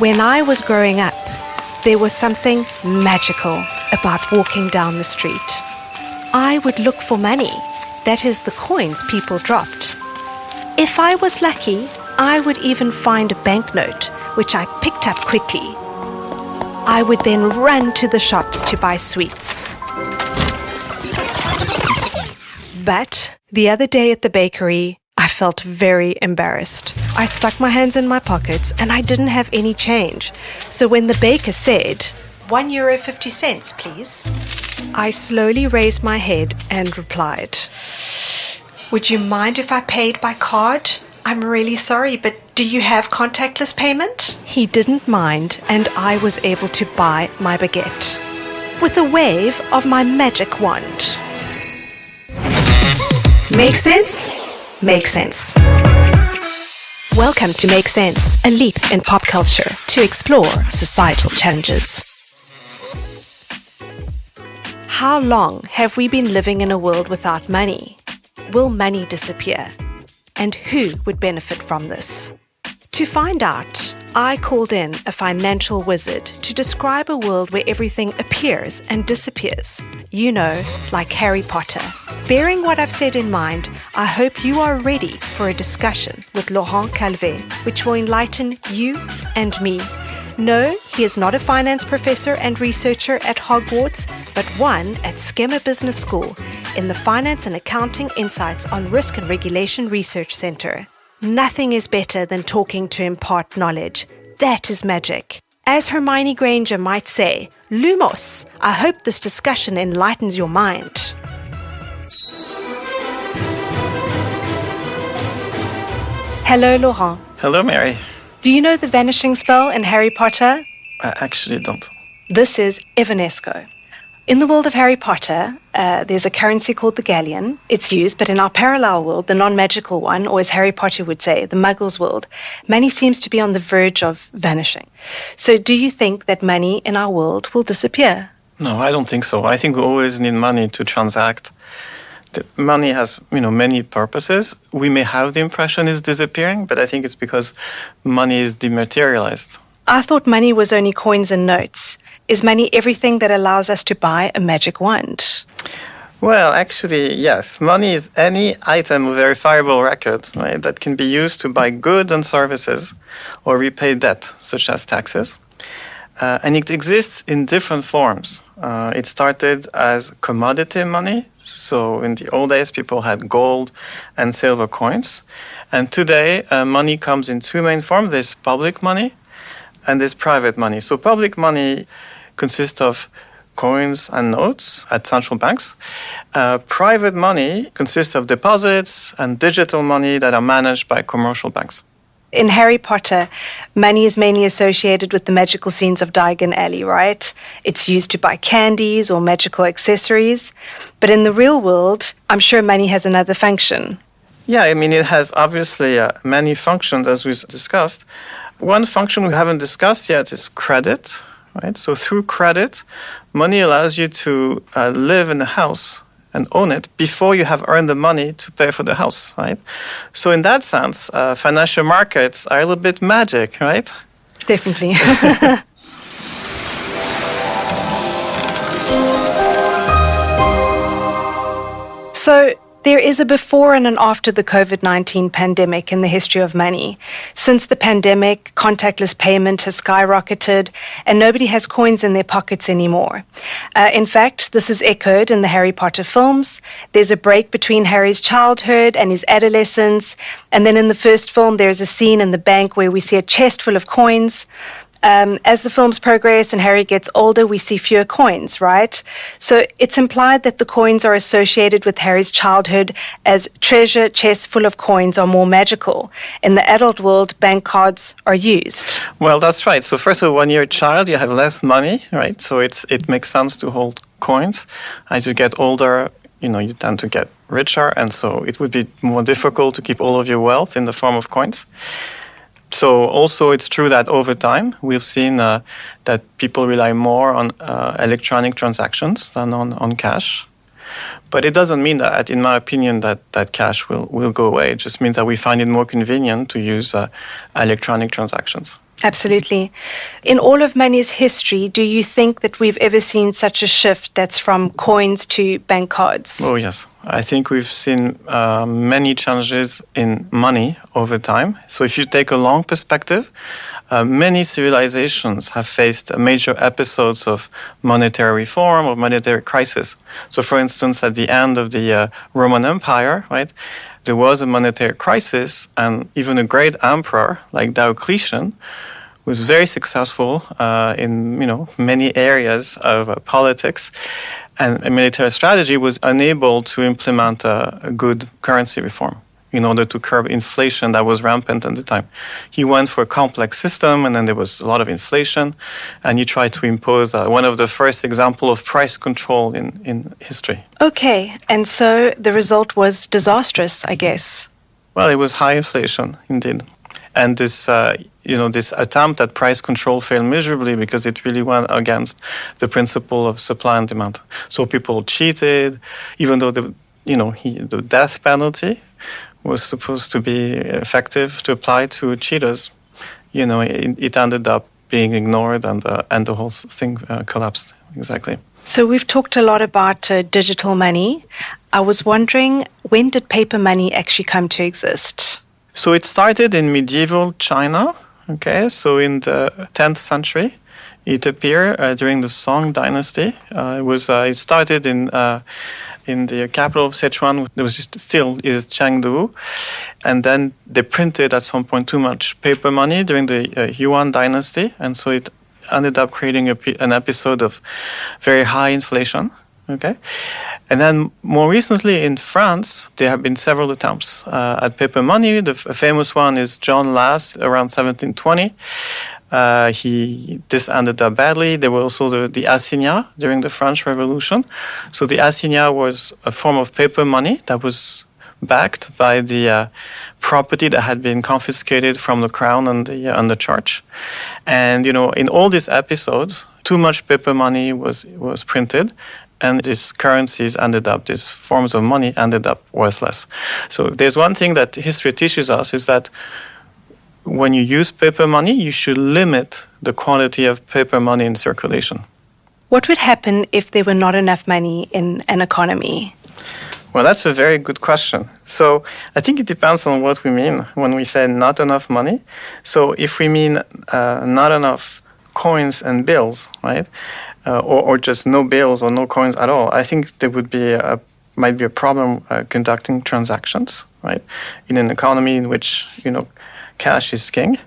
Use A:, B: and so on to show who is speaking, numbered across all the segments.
A: When I was growing up, there was something magical about walking down the street. I would look for money, that is, the coins people dropped. If I was lucky, I would even find a banknote, which I picked up quickly. I would then run to the shops to buy sweets. But the other day at the bakery, I felt very embarrassed. I stuck my hands in my pockets and I didn't have any change. So when the baker said, €1.50, please, I slowly raised my head and replied, "Would you mind if I paid by card? I'm really sorry, but do you have contactless payment?" He didn't mind, and I was able to buy my baguette with a wave of my magic wand. Make sense? Make sense. Welcome to Make Sense, a leap in pop culture to explore societal challenges. How long have we been living in a world without money? Will money disappear? And who would benefit from this? To find out, I called in a financial wizard to describe a world where everything appears and disappears. You know, like Harry Potter. Bearing what I've said in mind, I hope you are ready for a discussion with Laurent Calvet, which will enlighten you and me. No, he is not a finance professor and researcher at Hogwarts, but one at SKEMA Business School in the Finance and Accounting Insights on Risk and Regulation Research Center. Nothing is better than talking to impart knowledge. That is magic. As Hermione Granger might say, Lumos. I hope this discussion enlightens your mind. Hello, Laurent.
B: Hello, Mary.
A: Do you know the vanishing spell in Harry Potter?
B: I actually don't.
A: This is Evanesco. In the world of Harry Potter, there's a currency called the galleon. It's used, but in our parallel world, the non-magical one, or as Harry Potter would say, the Muggles world, money seems to be on the verge of vanishing. So do you think that money in our world will disappear?
B: No, I don't think so. I think we always need money to transact. That money has, many purposes. We may have the impression it's disappearing, but I think it's because money is dematerialized.
A: I thought money was only coins and notes. Is money everything that allows us to buy a magic wand?
B: Well, actually, yes. Money is any item of verifiable record, right, that can be used to buy goods and services or repay debt, such as taxes. And it exists in different forms. It started as commodity money. So in the old days, people had gold and silver coins. And today, money comes in two main forms. There's public money and there's private money. So public money consists of coins and notes at central banks. Private money consists of deposits and digital money that are managed by commercial banks.
A: In Harry Potter, money is mainly associated with the magical scenes of Diagon Alley, right? It's used to buy candies or magical accessories. But in the real world, I'm sure money has another function.
B: Yeah, it has obviously many functions, as we discussed. One function we haven't discussed yet is credit, right? So through credit, money allows you to live in a house and own it before you have earned the money to pay for the house, right? So in that sense, financial markets are a little bit magic, right?
A: Definitely. So there is a before and an after the COVID-19 pandemic in the history of money. Since the pandemic, contactless payment has skyrocketed and nobody has coins in their pockets anymore. In fact, this is echoed in the Harry Potter films. There's a break between Harry's childhood and his adolescence. And then in the first film, there's a scene in the bank where we see a chest full of coins. As the films progress and Harry gets older, we see fewer coins, right? So it's implied that the coins are associated with Harry's childhood as treasure chests full of coins are more magical. In the adult world, bank cards are used.
B: Well, that's right. So first of all, when you're a child, you have less money, right? So it makes sense to hold coins. As you get older, you tend to get richer, and so it would be more difficult to keep all of your wealth in the form of coins. So also it's true that over time we've seen that people rely more on electronic transactions than on cash. But it doesn't mean that, in my opinion, that cash will go away. It just means that we find it more convenient to use electronic transactions.
A: Absolutely. In all of money's history, do you think that we've ever seen such a shift that's from coins to bank cards?
B: Oh, yes. I think we've seen many changes in money over time. So if you take a long perspective, many civilizations have faced major episodes of monetary reform or monetary crisis. So, for instance, at the end of the Roman Empire, right, there was a monetary crisis, and even a great emperor like Diocletian was very successful in many areas of politics, and a military strategy was unable to implement a good currency reform in order to curb inflation that was rampant at the time. He went for a complex system, and then there was a lot of inflation, and he tried to impose one of the first examples of price control in history.
A: Okay, and so the result was disastrous, I guess.
B: Well, it was high inflation, indeed. And this attempt at price control failed miserably because it really went against the principle of supply and demand. So people cheated, even though the death penalty was supposed to be effective to apply to cheaters. It ended up being ignored, and the whole thing collapsed. Exactly.
A: So we've talked a lot about digital money. I was wondering, when did paper money actually come to exist?
B: So it started in medieval China. Okay, so in the 10th century, it appeared during the Song Dynasty. It started in the capital of Sichuan. There was still is Chengdu, and then they printed at some point too much paper money during the Yuan Dynasty, and so it ended up creating an episode of very high inflation. Okay, and then more recently in France, there have been several attempts at paper money. The famous one is John Last around 1720. This ended up badly. There were also the assignats during the French Revolution. So the assignat was a form of paper money that was backed by the property that had been confiscated from the crown and the church. And in all these episodes, too much paper money was printed, and these these forms of money ended up worthless. So there's one thing that history teaches us is that when you use paper money, you should limit the quantity of paper money in circulation.
A: What would happen if there were not enough money in an economy?
B: Well, that's a very good question. So I think it depends on what we mean when we say not enough money. So if we mean not enough coins and bills, right, or just no bills or no coins at all, I think there might be a problem conducting transactions, right, in an economy in which cash is king.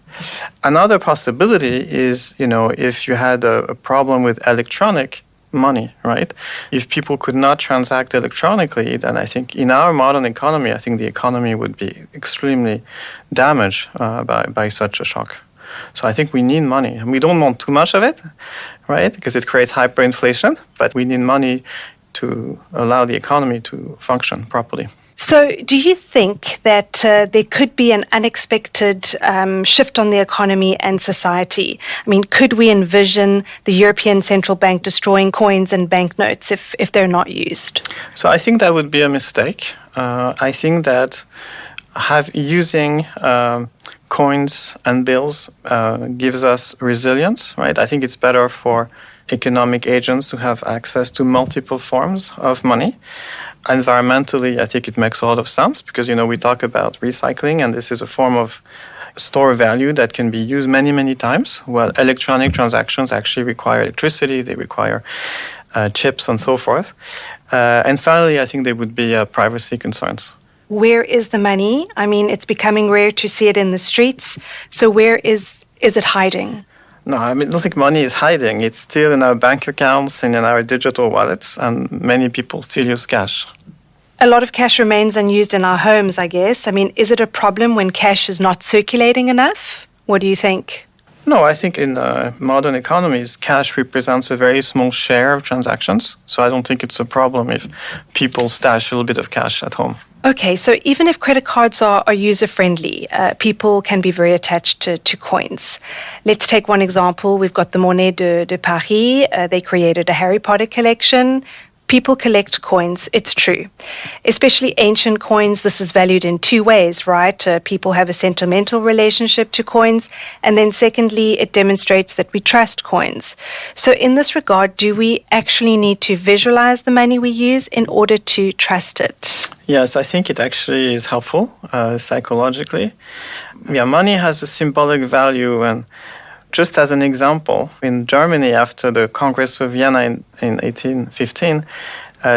B: Another possibility is, if you had a problem with electronic money, right? If people could not transact electronically, then I think in our modern economy, I think the economy would be extremely damaged by such a shock. So I think we need money. And we don't want too much of it, right? Because it creates hyperinflation, but we need money to allow the economy to function properly.
A: So do you think that there could be an unexpected shift on the economy and society? I mean, could we envision the European Central Bank destroying coins and banknotes if they're not used?
B: So I think that would be a mistake. I think that using coins and bills gives us resilience, right? I think it's better for economic agents to have access to multiple forms of money. Environmentally, I think it makes a lot of sense because, we talk about recycling, and this is a form of store value that can be used many, many times. Well, electronic transactions actually require electricity, they require chips and so forth. And finally, I think there would be privacy concerns.
A: Where is the money? I mean, it's becoming rare to see it in the streets. So where is it hiding?
B: No, I don't think money is hiding. It's still in our bank accounts and in our digital wallets, and many people still use cash.
A: A lot of cash remains unused in our homes, I guess. I mean, is it a problem when cash is not circulating enough? What do you think?
B: No, I think in modern economies, cash represents a very small share of transactions. So I don't think it's a problem if people stash a little bit of cash at home.
A: Okay, so even if credit cards are user-friendly, people can be very attached to coins. Let's take one example. We've got the Monnaie de Paris. They created a Harry Potter collection. People collect coins, it's true. Especially ancient coins, this is valued in two ways, right? People have a sentimental relationship to coins. And then secondly, it demonstrates that we trust coins. So in this regard, do we actually need to visualize the money we use in order to trust it?
B: Yes, I think it actually is helpful psychologically. Yeah, money has a symbolic value, and just as an example, in Germany after the Congress of Vienna in 1815,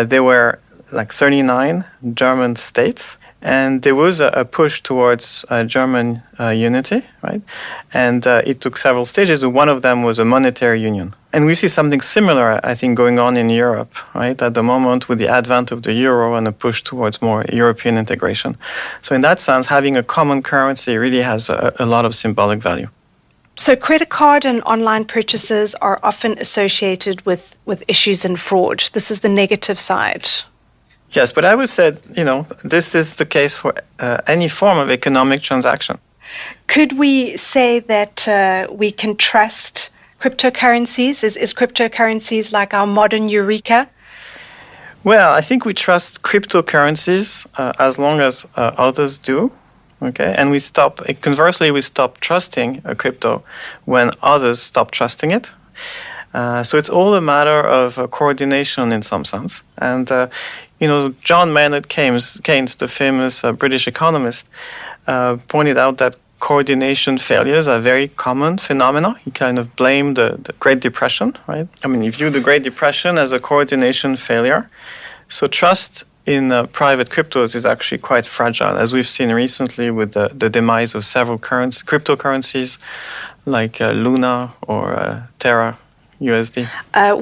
B: there were like 39 German states, and there was a push towards German unity, right? And it took several stages. One of them was a monetary union. And we see something similar, I think, going on in Europe, right, at the moment with the advent of the euro and a push towards more European integration. So in that sense, having a common currency really has a lot of symbolic value.
A: So credit card and online purchases are often associated with issues in fraud. This is the negative side.
B: Yes, but I would say, this is the case for any form of economic transaction.
A: Could we say that we can trust cryptocurrencies? Is cryptocurrencies like our modern Eureka?
B: Well, I think we trust cryptocurrencies as long as others do. Okay, and conversely, we stop trusting a crypto when others stop trusting it. So it's all a matter of coordination in some sense. And, John Maynard Keynes, the famous British economist, pointed out that coordination failures are a very common phenomena. He kind of blamed the Great Depression, right? I mean, he viewed the Great Depression as a coordination failure. So trust in private cryptos is actually quite fragile, as we've seen recently with the demise of several cryptocurrencies like Luna or Terra USD.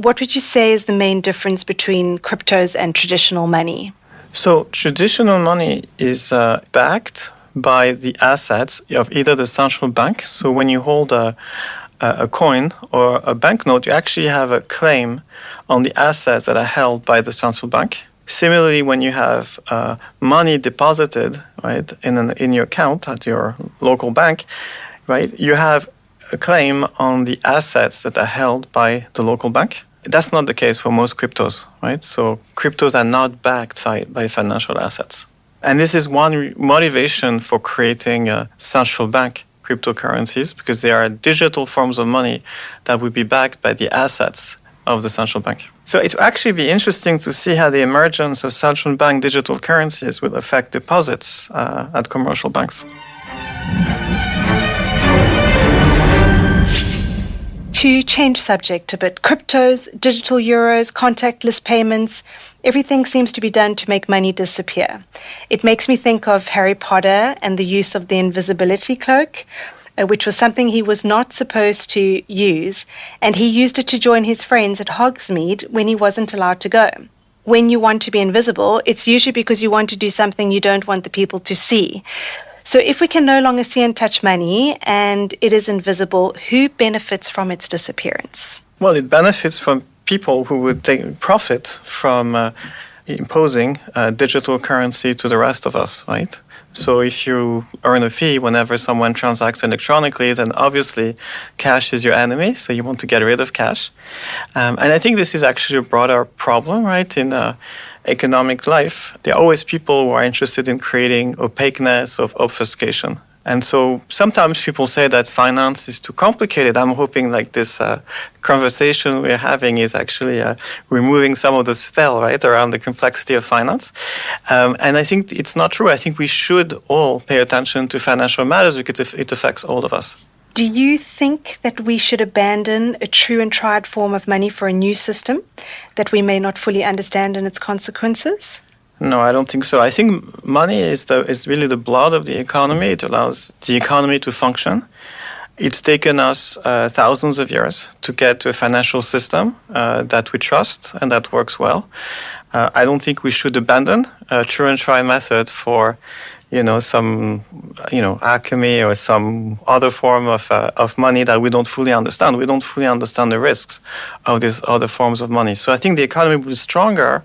A: What would you say is the main difference between cryptos and traditional money?
B: So traditional money is backed by the assets of either the central bank. So when you hold a coin or a banknote, you actually have a claim on the assets that are held by the central bank. Similarly, when you have money deposited, right, in your account at your local bank, right, you have a claim on the assets that are held by the local bank. That's not the case for most cryptos, right? So cryptos are not backed by financial assets. And this is one motivation for creating central bank cryptocurrencies, because they are digital forms of money that would be backed by the assets of the central bank. So it will actually be interesting to see how the emergence of central bank digital currencies will affect deposits at commercial banks.
A: To change subject a bit, cryptos, digital euros, contactless payments, everything seems to be done to make money disappear. It makes me think of Harry Potter and the use of the invisibility cloak, which was something he was not supposed to use, and he used it to join his friends at Hogsmeade when he wasn't allowed to go. When you want to be invisible, it's usually because you want to do something you don't want the people to see. So if we can no longer see and touch money and it is invisible, who benefits from its disappearance?
B: Well, it benefits from people who would take profit from imposing digital currency to the rest of us, right? So if you earn a fee whenever someone transacts electronically, then obviously cash is your enemy, so you want to get rid of cash. And I think this is actually a broader problem, right, in economic life. There are always people who are interested in creating opaqueness of obfuscation. And so sometimes people say that finance is too complicated. I'm hoping like this conversation we're having is actually removing some of the spell, right, around the complexity of finance. And I think it's not true. I think we should all pay attention to financial matters because it affects all of us.
A: Do you think that we should abandon a true and tried form of money for a new system that we may not fully understand in its consequences?
B: No, I don't think so. I think money is really the blood of the economy. It allows the economy to function. It's taken us thousands of years to get to a financial system that we trust and that works well. I don't think we should abandon a true and tried method for, some, alchemy or some other form of money that we don't fully understand. We don't fully understand the risks of these other forms of money. So I think the economy will be stronger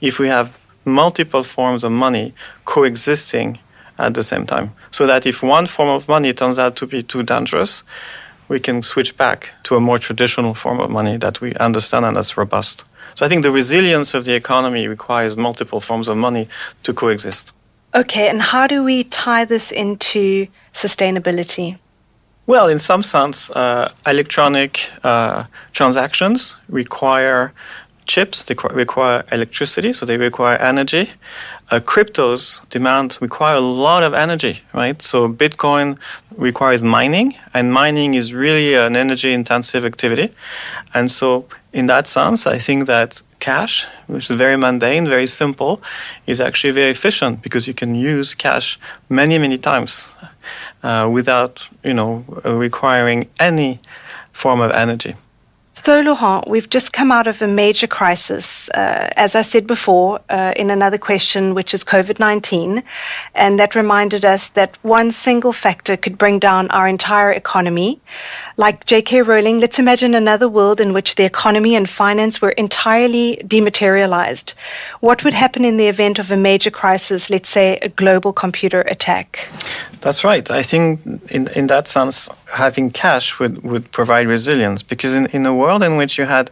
B: if we have multiple forms of money coexisting at the same time. So that if one form of money turns out to be too dangerous, we can switch back to a more traditional form of money that we understand and that's robust. So I think the resilience of the economy requires multiple forms of money to coexist.
A: Okay, and how do we tie this into sustainability?
B: Well, in some sense, electronic transactions require chips, they require electricity, so they require energy. Cryptos require a lot of energy, right? So Bitcoin requires mining, and mining is really an energy-intensive activity. And so in that sense, I think that cash, which is very mundane, very simple, is actually very efficient because you can use cash many, many times without, requiring any form of energy.
A: So, Laurent, we've just come out of a major crisis, as I said before, in another question, which is COVID-19, and that reminded us that one single factor could bring down our entire economy. Like J.K. Rowling, let's imagine another world in which the economy and finance were entirely dematerialized. What would happen in the event of a major crisis, let's say a global computer attack?
B: That's right. I think in that sense, having cash would provide resilience, because in a world in which you had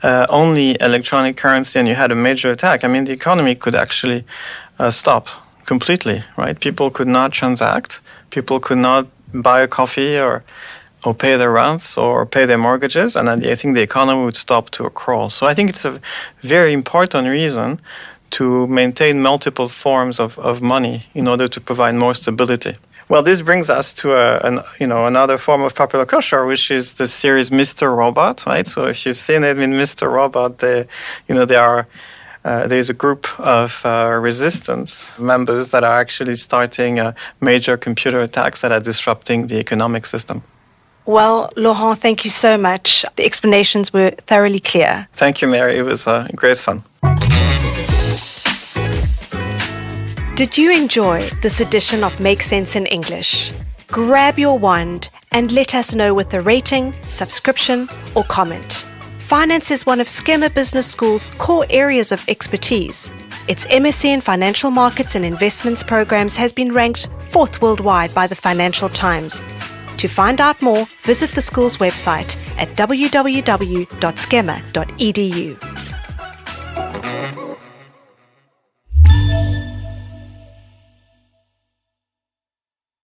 B: only electronic currency and you had a major attack, the economy could actually stop completely, right? People could not transact. People could not buy a coffee or pay their rents or pay their mortgages, and I think the economy would stop to a crawl. So I think it's a very important reason to maintain multiple forms of money in order to provide more stability. Well, this brings us to another form of popular culture, which is the series Mr. Robot, right? So if you've seen it in Mr. Robot, there's a group of resistance members that are actually starting major computer attacks that are disrupting the economic system.
A: Well, Laurent, thank you so much. The explanations were thoroughly clear.
B: Thank you, Mary. It was great fun.
A: Did you enjoy this edition of Make Sense in English? Grab your wand and let us know with a rating, subscription, or comment. Finance is one of SKEMA Business School's core areas of expertise. Its MSc in Financial Markets and Investments programs has been ranked 4th worldwide by the Financial Times. To find out more, visit the school's website at www.skema.edu.